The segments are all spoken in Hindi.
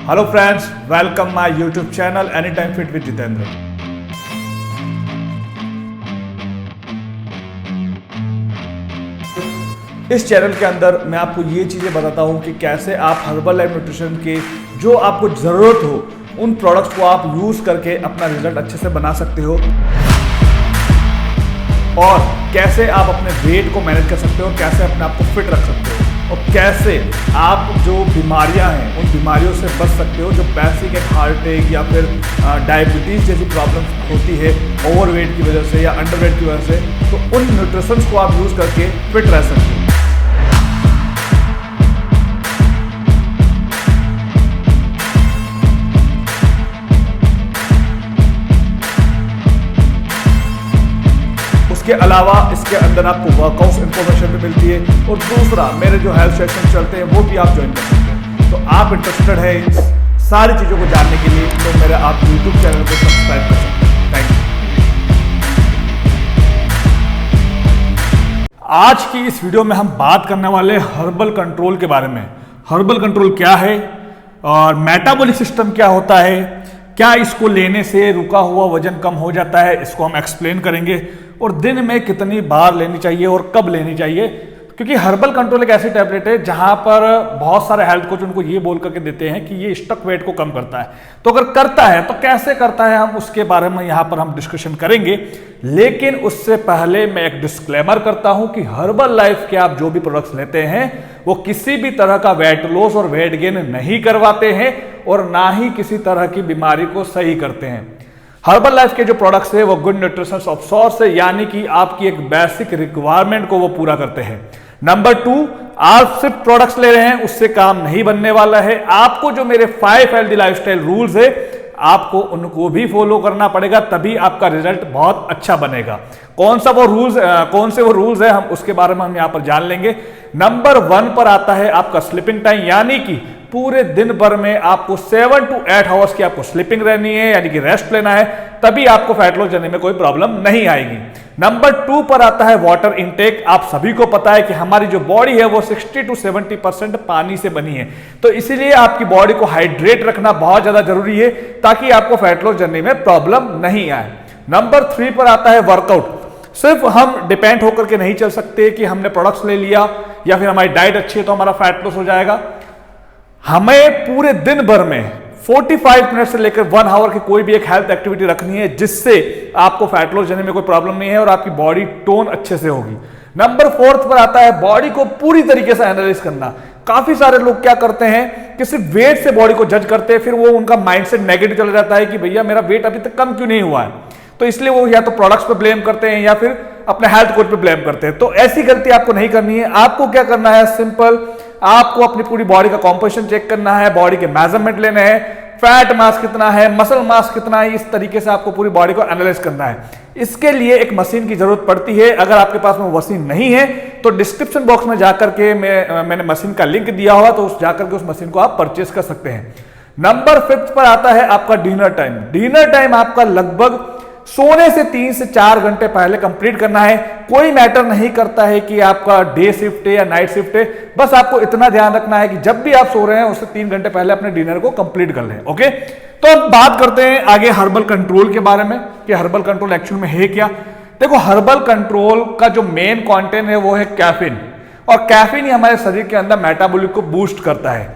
Hello friends, welcome my YouTube channel any time fit with Jitendra. इस चैनल के अंदर मैं आपको ये चीजें बताता हूं कि कैसे आप हर्बल लाइफ न्यूट्रिशन के जो आपको जरूरत हो उन प्रोडक्ट्स को आप यूज करके अपना रिजल्ट अच्छे से बना सकते हो और कैसे आप अपने वेट को मैनेज कर सकते हो, कैसे अपने आप को फिट रख सकते हो और कैसे आप जो बीमारियां हैं उन बीमारियों से बच सकते हो जो बेसिक एक हार्ट अटैक या फिर डायबिटीज जैसी प्रॉब्लम होती है ओवरवेट की वजह से या अंडरवेट की वजह से। तो उन न्यूट्रिशंस को आप यूज करके फिट रह सकते हो। इसके अलावा इसके अंदर आपको वर्कआउट इंफॉर्मेशन भी मिलती है और दूसरा मेरे जो हेल्थ सेशन चलते हैं वो भी आप ज्वाइन कर सकते हैं। तो आप इंटरेस्टेड है इन सारी चीज़ों को जानने के लिए तो मेरे आप यूट्यूब चैनल को सब्सक्राइब कर सकते हैं। Thank you. आज की इस वीडियो में हम बात करने वाले हर्बल कंट्रोल के बारे में। हर्बल कंट्रोल क्या है और मेटाबॉलिक सिस्टम क्या होता है, क्या इसको लेने से रुका हुआ वजन कम हो जाता है, इसको हम एक्सप्लेन करेंगे और दिन में कितनी बार लेनी चाहिए और कब लेनी चाहिए। क्योंकि हर्बल कंट्रोल एक ऐसी टैबलेट है जहां पर बहुत सारे हेल्थ कोच उनको ये बोल करके देते हैं कि ये स्टक वेट को कम करता है। तो अगर करता है तो कैसे करता है, हम उसके बारे में यहां पर हम डिस्कशन करेंगे। लेकिन उससे पहले मैं एक डिस्क्लेमर करता हूं कि हर्बल लाइफ के आप जो भी प्रोडक्ट्स लेते हैं वो किसी भी तरह का वेट लॉस और वेट गेन नहीं करवाते हैं और ना ही किसी तरह की बीमारी को सही करते हैं। हर्बल लाइफ के जो प्रोडक्ट्स है वो गुड न्यूट्रिशन ऑफ सोर्स है, यानी कि आपकी एक बेसिक रिक्वायरमेंट को वो पूरा करते हैं। नंबर 2, आप सिर्फ प्रोडक्ट्स ले रहे हैं उससे काम नहीं बनने वाला है। आपको जो मेरे 5 हेल्दी लाइफस्टाइल रूल्स है आपको उनको भी फॉलो करना पड़ेगा, तभी आपका रिजल्ट बहुत अच्छा बनेगा। कौन से वो रूल्स है हम उसके बारे में हम यहां पर जान लेंगे। नंबर 1 पर आता है आपका स्लीपिंग टाइम, यानी कि पूरे दिन भर में आपको 7 to 8 आवर्स की आपको स्लीपिंग रहनी है, यानी कि रेस्ट लेना है, तभी आपको फैट लॉस करने में कोई प्रॉब्लम नहीं आएगी। नंबर 2 पर आता है वाटर इनटेक। आप सभी को पता है कि हमारी जो बॉडी है वो 60 to 70% पानी से बनी है, तो इसीलिए आपकी बॉडी को हाइड्रेट रखना बहुत ज्यादा जरूरी है ताकि आपको फैट लॉस जर्नी में प्रॉब्लम नहीं आए। नंबर 3 पर आता है वर्कआउट। सिर्फ हम डिपेंड होकर के नहीं चल सकते कि हमने प्रोडक्ट्स ले लिया या फिर हमारी डाइट अच्छी है तो हमारा फैट लॉस हो जाएगा। हमें पूरे दिन भर में 45 मिनट से लेकर 1 आवर की कोई भी एक हेल्थ एक्टिविटी रखनी है जिससे आपको फैट लॉस करने में कोई प्रॉब्लम नहीं है और आपकी बॉडी टोन अच्छे से होगी। नंबर 4 पर आता है बॉडी को पूरी तरीके से एनालाइज करना। काफी सारे लोग क्या करते हैं कि सिर्फ वेट से बॉडी को जज करते हैं, फिर वो उनका माइंडसेट नेगेटिव चला जाता है कि भैया मेरा वेट अभी तक कम क्यों नहीं हुआ है, तो इसलिए वो या तो प्रोडक्ट्स पे ब्लेम करते हैं या फिर अपने हेल्थ कोच पे ब्लेम करते हैं। तो ऐसी गलती आपको नहीं करनी है। आपको क्या करना है, सिंपल, आपको अपनी पूरी बॉडी का कॉम्पोजिशन चेक करना है, बॉडी के मेजरमेंट लेने हैं, फैट मास कितना है, मसल मास कितना है, इस तरीके से आपको पूरी बॉडी को एनालाइज करना है। इसके लिए एक मशीन की जरूरत पड़ती है। अगर आपके पास में मशीन नहीं है तो डिस्क्रिप्शन बॉक्स में जाकर के मैंने मशीन का लिंक दिया हुआ, तो उस जाकर के उस मशीन को आप परचेस कर सकते हैं। नंबर 5 पर आता है आपका डिनर टाइम। डिनर टाइम आपका लगभग सोने से 3 से 4 घंटे पहले कंप्लीट करना है। कोई मैटर नहीं करता है कि आपका डे शिफ्ट है या नाइट शिफ्ट है, बस आपको इतना ध्यान रखना है कि जब भी आप सो रहे हैं उससे 3 घंटे पहले अपने डिनर को कंप्लीट कर लें। ओके, तो अब बात करते हैं आगे हर्बल कंट्रोल के बारे में कि हर्बल कंट्रोल एक्चुअल में है क्या। देखो, हर्बल कंट्रोल का जो मेन कंटेंट है वो है कैफीन, और कैफीन ही हमारे शरीर के अंदर मेटाबॉलिक को बूस्ट करता है।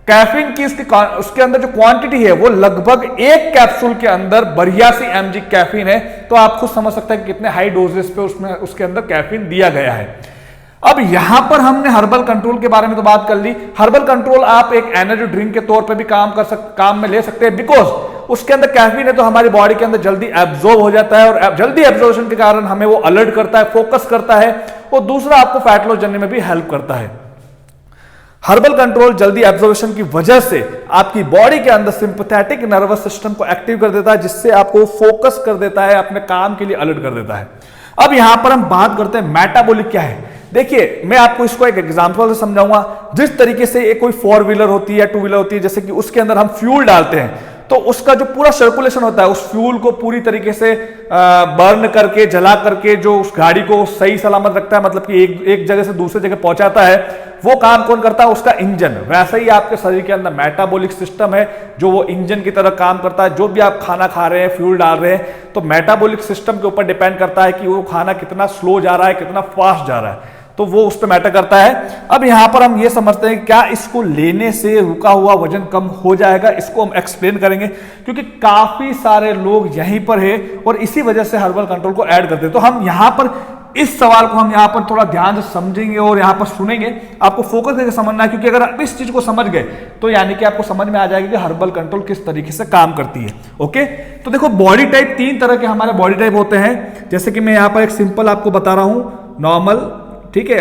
कैफीन की उसके अंदर जो क्वांटिटी है वो लगभग एक कैप्सूल के अंदर 82 mg कैफीन है। तो आप खुद समझ सकते हैं कि कितने हाई डोजेस पे उसके अंदर कैफीन दिया गया है। अब यहां पर हमने हर्बल कंट्रोल के बारे में तो बात कर ली। हर्बल कंट्रोल आप एक एनर्जी ड्रिंक के तौर पे भी काम में ले सकते हैं, बिकॉज उसके अंदर कैफीन है तो हमारी बॉडी के अंदर जल्दी एब्जॉर्ब हो जाता है और जल्दी एब्जॉर्प्शन के कारण हमें वो अलर्ट करता है, फोकस करता है और दूसरा आपको फैट लॉस करने में भी हेल्प करता है। हर्बल कंट्रोल जल्दी एब्जॉर्प्शन की वजह से आपकी बॉडी के अंदर सिंपैथेटिक नर्वस सिस्टम को एक्टिव कर देता है, जिससे आपको फोकस कर देता है, अपने काम के लिए अलर्ट कर देता है। अब यहां पर हम बात करते हैं मेटाबॉलिक क्या है। देखिए, मैं आपको इसको एक एग्जांपल से समझाऊंगा। जिस तरीके से एक कोई 4 व्हीलर होती है या 2 व्हीलर होती है, जैसे कि उसके अंदर हम फ्यूल डालते हैं तो उसका जो पूरा सर्कुलेशन होता है, उस फ्यूल को पूरी तरीके से बर्न करके, जला करके जो उस गाड़ी को सही सलामत रखता है, मतलब कि एक जगह से दूसरी जगह पहुंचाता है, वो काम कौन करता है? उसका इंजन। वैसे ही आपके शरीर के अंदर मेटाबॉलिक सिस्टम है जो वो इंजन की तरह काम करता है। जो भी आप खाना खा रहे हैं, फ्यूल डाल रहे हैं, तो मेटाबॉलिक सिस्टम के ऊपर डिपेंड करता है कि वो खाना कितना स्लो जा रहा है, कितना फास्ट जा रहा है, तो वो उस पर मैटर करता है। अब यहां पर हम ये समझते हैं क्या इसको लेने से रुका हुआ वजन कम हो जाएगा, इसको हम एक्सप्लेन करेंगे, क्योंकि काफी सारे लोग यहीं पर है और इसी वजह से हर्बल कंट्रोल को ऐड करते हैं। तो हम यहां पर इस सवाल को हम यहां पर थोड़ा ध्यान से समझेंगे और यहां पर सुनेंगे, आपको फोकस करके समझना है, क्योंकि अगर आप इस चीज को समझ गए तो यानी कि आपको समझ में आ जाएगा कि हर्बल कंट्रोल किस तरीके से काम करती है। ओके, तो देखो बॉडी टाइप, 3 तरह के हमारे बॉडी टाइप होते हैं। जैसे कि मैं यहां पर एक सिंपल आपको बता रहा हूं, नॉर्मल, ठीक है,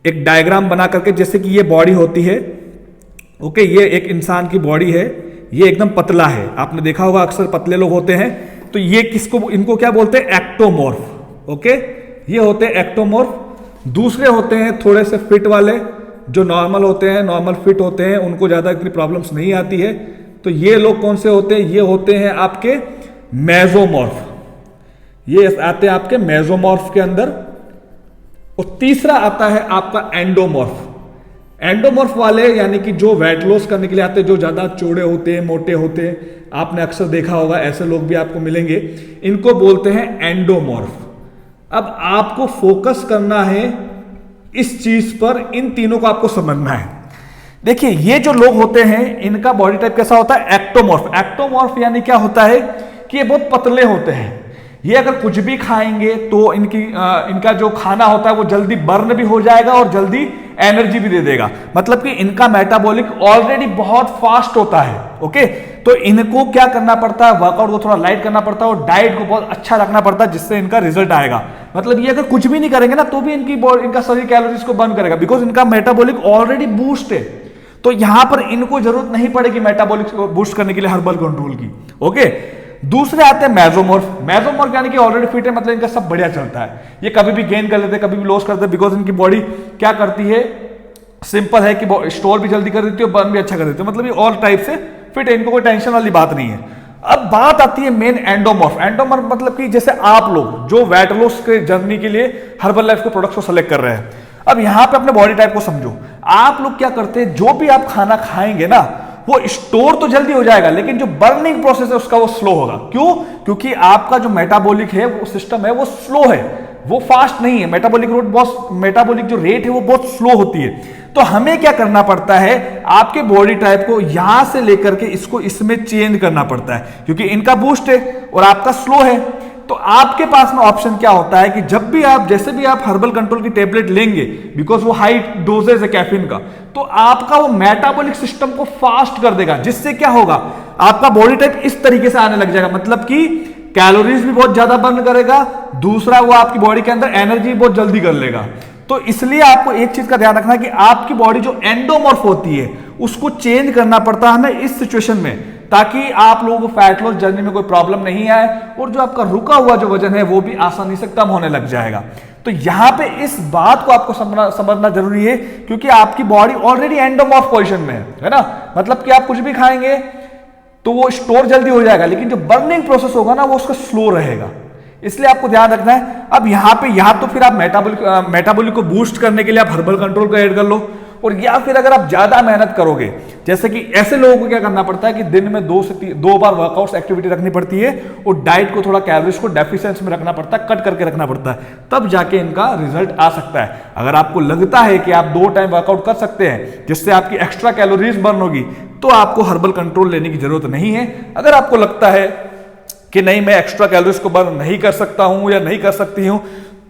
एक डायग्राम बना करके, जैसे कि ये बॉडी होती है। ओके, ये एक इंसान की बॉडी है, ये एकदम पतला है, आपने देखा होगा अक्सर पतले लोग होते हैं, तो ये किसको, इनको क्या बोलते हैं? एक्टोमॉर्फ। ओके, ये होते हैं एक्टोमॉर्फ। दूसरे होते हैं थोड़े से फिट वाले, जो नॉर्मल होते हैं, नॉर्मल फिट होते हैं, उनको ज्यादा इतनी प्रॉब्लम्स नहीं आती है। तो ये लोग कौन से होते हैं? ये होते हैं आपके मेसोमॉर्फ, ये आते हैं आपके मेसोमॉर्फ के अंदर। और तीसरा आता है आपका एंडोमॉर्फ। एंडोमॉर्फ वाले यानी कि जो वेट लॉस करने के लिए आते हैं, जो ज्यादा चौड़े होते हैं, मोटे होते हैं, आपने अक्सर देखा होगा, ऐसे लोग भी आपको मिलेंगे, इनको बोलते हैं एंडोमॉर्फ। अब आपको फोकस करना है इस चीज पर, इन तीनों को आपको समझना है। देखिए ये जो लोग होते हैं, इनका बॉडी टाइप कैसा होता है? एक्टोमॉर्फ। एक्टोमॉर्फ यानी क्या होता है कि ये बहुत पतले होते हैं, ये अगर कुछ भी खाएंगे तो इनका जो खाना होता है वो जल्दी बर्न भी हो जाएगा और जल्दी एनर्जी भी दे देगा, मतलब कि इनका मेटाबॉलिक ऑलरेडी बहुत फास्ट होता है। ओके, तो इनको क्या करना पड़ता है? वर्कआउट को थोड़ा लाइट करना पड़ता है और डाइट को बहुत अच्छा रखना पड़ता है, जिससे इनका रिजल्ट आएगा। मतलब ये अगर कुछ भी नहीं करेंगे ना तो भी इनका शरीर कैलोरीज को बर्न करेगा, बिकॉज इनका मेटाबॉलिक ऑलरेडी बूस्ट है। तो यहां पर इनको जरूरत नहीं पड़ेगी मेटाबॉलिक को बूस्ट करने के लिए हर्बल कंट्रोल की। ओके, दूसरे आते हैं मेसोमॉर्फ। मेसोमॉर्फ यानी कि ऑलरेडी फिट है, मतलब इनका सब बढ़िया चलता है, ये कभी भी गेन कर लेते हैं, कभी भी लॉस करते हैं, बिकॉज इनकी बॉडी क्या करती है? सिंपल है कि स्टोर भी जल्दी कर देती है और बर्न भी अच्छा कर देती है, मतलब ये ऑल टाइप से फिट है, इनको कोई टेंशन वाली बात नहीं है। अब बात आती है मेन एंडोमॉर्फ। एंडोमॉर्फ मतलब कि जैसे आप लोग जो वेट लॉस के जर्नी के लिए हर्बल लाइफ के प्रोडक्ट्स को सेलेक्ट कर रहे हैं, अब यहां पे अपने बॉडी टाइप को समझो। आप लोग क्या करते हैं? जो भी आप खाना खाएंगे ना, वो स्टोर तो जल्दी हो जाएगा, लेकिन जो बर्निंग प्रोसेस है उसका वो स्लो होगा। क्यों? क्योंकि आपका जो मेटाबॉलिक है, वो सिस्टम है, वो स्लो है, वो फास्ट नहीं है। मेटाबॉलिक जो रेट है वो बहुत स्लो होती है। तो हमें क्या करना पड़ता है? आपके बॉडी टाइप को यहां से लेकर के इसको इसमें चेंज करना पड़ता है, क्योंकि इनका बूस्ट है और आपका स्लो है। तो आपके पास में ऑप्शन क्या होता है कि जब भी आप, जैसे भी आप हर्बल कंट्रोल की टेबलेट लेंगे, बिकॉज वो हाई डोजेज है कैफीन का, तो आपका वो मेटाबॉलिक सिस्टम को फास्ट कर देगा, जिससे क्या होगा? आपका बॉडी टाइप इस तरीके से आने लग जाएगा, मतलब कि कैलोरीज भी बहुत ज्यादा बर्न करेगा, दूसरा वो आपकी बॉडी के अंदर एनर्जी बहुत जल्दी कर लेगा। तो इसलिए आपको एक चीज का ध्यान रखना है कि आपकी बॉडी जो एंडोमॉर्फ होती है उसको चेंज करना पड़ता है हमें इस सिचुएशन में, ताकि आप लोगों को फैट लॉस जर्नी में कोई प्रॉब्लम नहीं आए और जो आपका रुका हुआ जो वजन है वो भी आसानी से कम होने लग जाएगा। तो यहां पे इस बात को आपको समझना जरूरी है, क्योंकि आपकी बॉडी ऑलरेडी एंडोमॉर्फ पोजीशन में है ना, मतलब कि आप कुछ भी खाएंगे तो वो स्टोर जल्दी हो जाएगा, लेकिन जो बर्निंग प्रोसेस होगा ना वो उसका स्लो रहेगा, इसलिए आपको ध्यान रखना है। अब यहां पे या तो फिर आप मेटाबॉलिक को बूस्ट करने के लिए आप हर्बल कंट्रोल को ऐड कर लो, और या फिर अगर आप ज्यादा मेहनत करोगे, जैसे कि ऐसे लोगों को क्या करना पड़ता है कि दिन में 2 से 2 बार वर्कआउट्स एक्टिविटी रखनी पड़ती है और डाइट को थोड़ा कैलोरीज को डेफिशिएंसी में रखना पड़ता है, कट करके रखना पड़ता है, तब जाके इनका रिजल्ट आ सकता है। अगर आपको लगता है कि आप 2 टाइम वर्कआउट कर सकते हैं जिससे आपकी एक्स्ट्रा कैलोरीज बर्न होगी, तो आपको हर्बल कंट्रोल लेने की जरूरत नहीं है। अगर आपको लगता है कि नहीं, मैं एक्स्ट्रा कैलोरीज को बर्न नहीं कर सकता हूं या नहीं कर सकती हूं,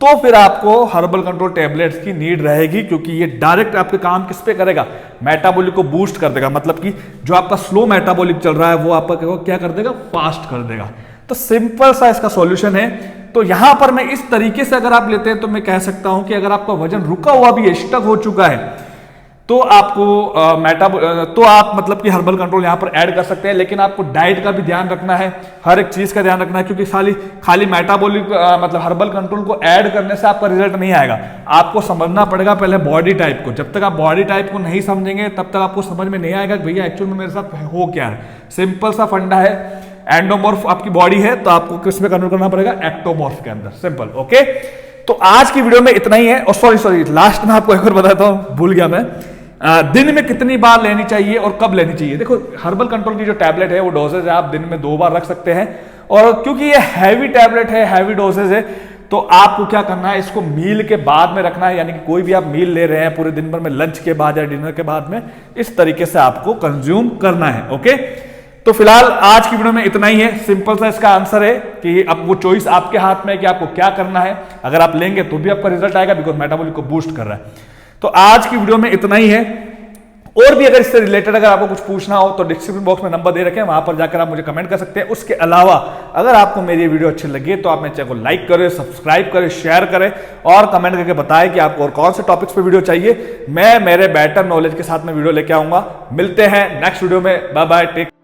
तो फिर आपको हर्बल कंट्रोल टेबलेट्स की नीड रहेगी, क्योंकि ये डायरेक्ट आपके काम किस पे करेगा? मेटाबॉलिक को बूस्ट कर देगा, मतलब कि जो आपका स्लो मेटाबॉलिक चल रहा है वो आपका क्या कर देगा? फास्ट कर देगा। तो सिंपल सा इसका सॉल्यूशन है। तो यहां पर मैं इस तरीके से अगर आप लेते हैं तो मैं कह सकता हूं कि अगर आपका वजन रुका हुआ भी है, स्टक हो चुका है, तो आपको तो आप मतलब कि हर्बल कंट्रोल यहां पर ऐड कर सकते हैं। लेकिन आपको डाइट का भी ध्यान रखना है, हर एक चीज का ध्यान रखना है, क्योंकि खाली मेटाबॉलिक मतलब हर्बल कंट्रोल को ऐड करने से आपका रिजल्ट नहीं आएगा। आपको समझना पड़ेगा पहले बॉडी टाइप को। जब तक आप बॉडी टाइप को नहीं समझेंगे तब तक आपको समझ में नहीं आएगा कि भैया एक्चुअल में मेरे साथ हो क्या है। सिंपल सा फंडा है, एंडोमॉर्फ आपकी बॉडी है तो आपको किस में कन्वर्ट करना पड़ेगा, एक्टोमॉर्फ के अंदर, सिंपल। ओके, तो आज की वीडियो में इतना ही है। और सॉरी लास्ट में आपको एक और बताता हूं, भूल गया मैं, दिन में कितनी बार लेनी चाहिए और कब लेनी चाहिए। देखो हर्बल कंट्रोल की जो टैबलेट है वो डोजेज है, आप दिन में 2 बार रख सकते हैं। और क्योंकि ये हैवी टैबलेट है, हैवी डोजेज है, तो आपको क्या करना है, इसको मील के बाद में रखना है। यानी कि कोई भी आप मील ले रहे हैं पूरे दिन भर में, लंच के बाद या डिनर के बाद में, इस तरीके से आपको कंज्यूम करना है। ओके, तो फिलहाल आज की वीडियो में इतना ही है। सिंपल सा इसका आंसर है कि अब वो चॉइस आपके हाथ में है कि आपको क्या करना है। अगर आप लेंगे तो भी आपका रिजल्ट आएगा, बिकॉज मेटाबॉलिक को बूस्ट कर रहा है। तो आज की वीडियो में इतना ही है। और भी अगर इससे रिलेटेड अगर आपको कुछ पूछना हो तो डिस्क्रिप्शन बॉक्स में नंबर दे रखे हैं, वहां पर जाकर आप मुझे कमेंट कर सकते हैं। उसके अलावा अगर आपको मेरी वीडियो अच्छी लगी तो आप मेरे चैनल को लाइक करें, सब्सक्राइब करें, शेयर करें और कमेंट करके बताएं कि आपको और कौन से टॉपिक्स पे वीडियो चाहिए। मैं मेरे बेटर नॉलेज के साथ में वीडियो लेके आऊंगा। मिलते हैं नेक्स्ट वीडियो में। Bye bye, take